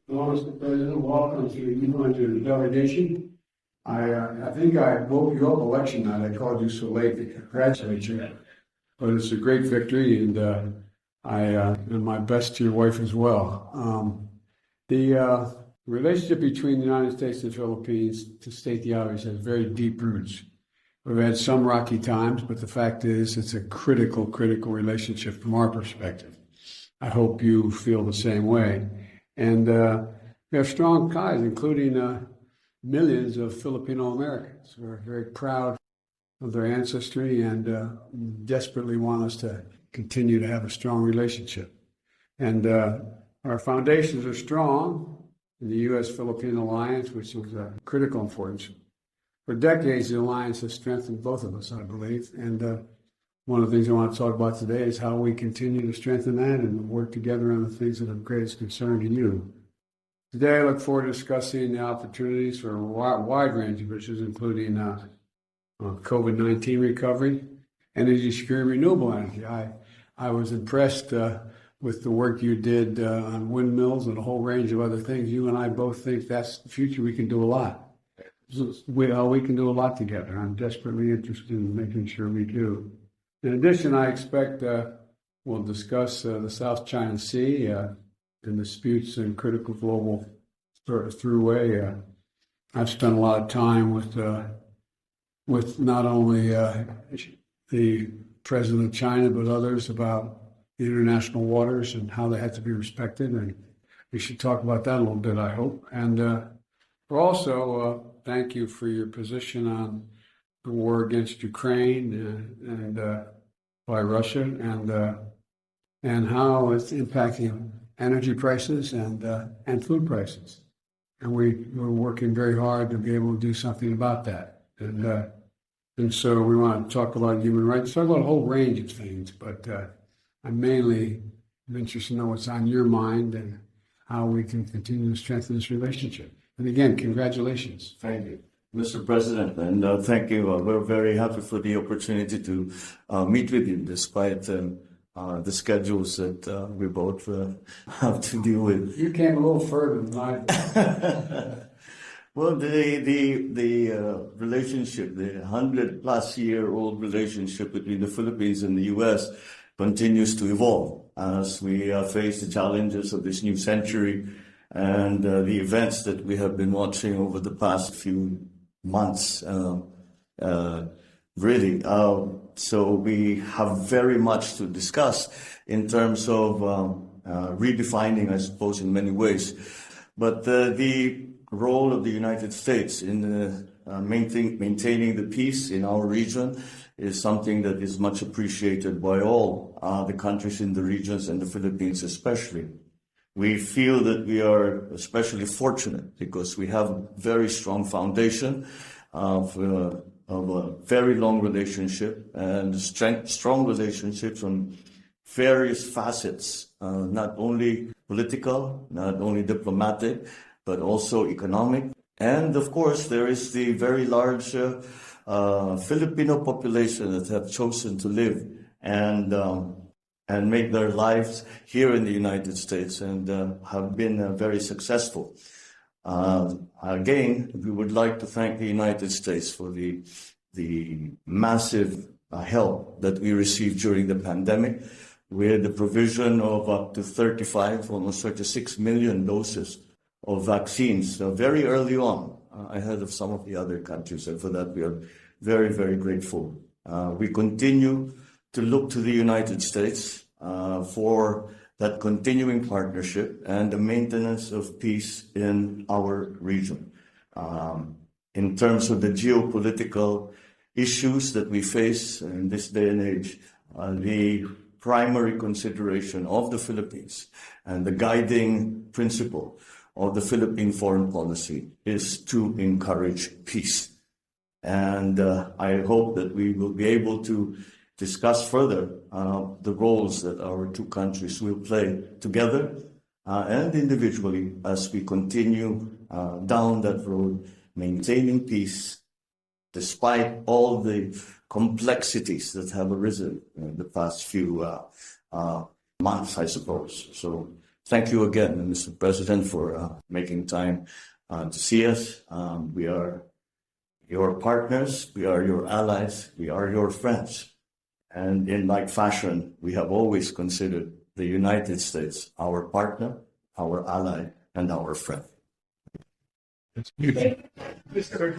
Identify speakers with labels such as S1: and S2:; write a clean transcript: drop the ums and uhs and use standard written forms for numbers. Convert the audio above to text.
S1: Hello, Mr. President. Welcome to you and to the delegation. I think I woke you up election night. I called you so late to congratulate you. But it's a great victory, and and my best to your wife as well. The relationship between the United States and the Philippines, to state the obvious, has very deep roots. We've had some rocky times, but the fact is it's a critical relationship from our perspective. I hope you feel the same way. And we have strong ties, including millions of Filipino Americans who are very proud of their ancestry and desperately want us to continue to have a strong relationship. And our foundations are strong in the U.S.-Philippine alliance, which is of critical importance. For decades, the alliance has strengthened both of us, I believe. And one of the things I want to talk about today is how we continue to strengthen that and work together on the things that are of greatest concern to you. Today, I look forward to discussing the opportunities for a wide range of issues, including COVID-19 recovery, energy security, renewable energy. I was impressed with the work you did on windmills and a whole range of other things. You and I both think that's the future. We can do a lot. We can do a lot together. I'm desperately interested in making sure we do. In addition, I expect we'll discuss the South China Sea and disputes in critical global throughway. I've spent a lot of time with not only the president of China, but others about the international waters and how they have to be respected. And we should talk about that a little bit, I hope. And we're also thank you for your position on the war against Ukraine and by Russia and how it's impacting energy prices and food prices. And we're working very hard to be able to do something about that. And so we want to talk about human rights, talk about a whole range of things, but I'm mainly interested to know what's on your mind and how we can continue to strengthen this relationship. And again, congratulations.
S2: Thank you, Mr. President, and thank you. We're very happy for the opportunity to meet with you despite the schedules that we both have to deal with.
S1: You came a little further than I did.
S2: Well, the relationship, the 100-plus-year-old relationship between the Philippines and the U.S. continues to evolve as we face the challenges of this new century and the events that we have been watching over the past few months, really. So we have very much to discuss in terms of redefining, I suppose, in many ways. But the role of the United States in maintaining the peace in our region is something that is much appreciated by all the countries in the regions and the Philippines especially. We feel that we are especially fortunate because we have a very strong foundation of a very long relationship and strong relationships on various facets, not only political, not only diplomatic, but also economic. And of course, there is the very large Filipino population that have chosen to live and make their lives here in the United States and have been very successful. Again, we would like to thank the United States for the massive help that we received during the pandemic with the provision of up to 35, almost 36 million doses of vaccines very early on, ahead of some of the other countries. And for that, we are very, very grateful. We continue to look to the United States for that continuing partnership and the maintenance of peace in our region. In terms of the geopolitical issues that we face in this day and age, the primary consideration of the Philippines and the guiding principle of the Philippine foreign policy is to encourage peace. And I hope that we will be able to discuss further the roles that our two countries will play together and individually as we continue down that road, maintaining peace despite all the complexities that have arisen in the past few months, I suppose. So thank you again, Mr. President, for making time to see us. We are your partners, we are your allies, we are your friends. And in like fashion, we have always considered the United States our partner, our ally, and our friend.
S1: It's beautiful.
S3: Mr.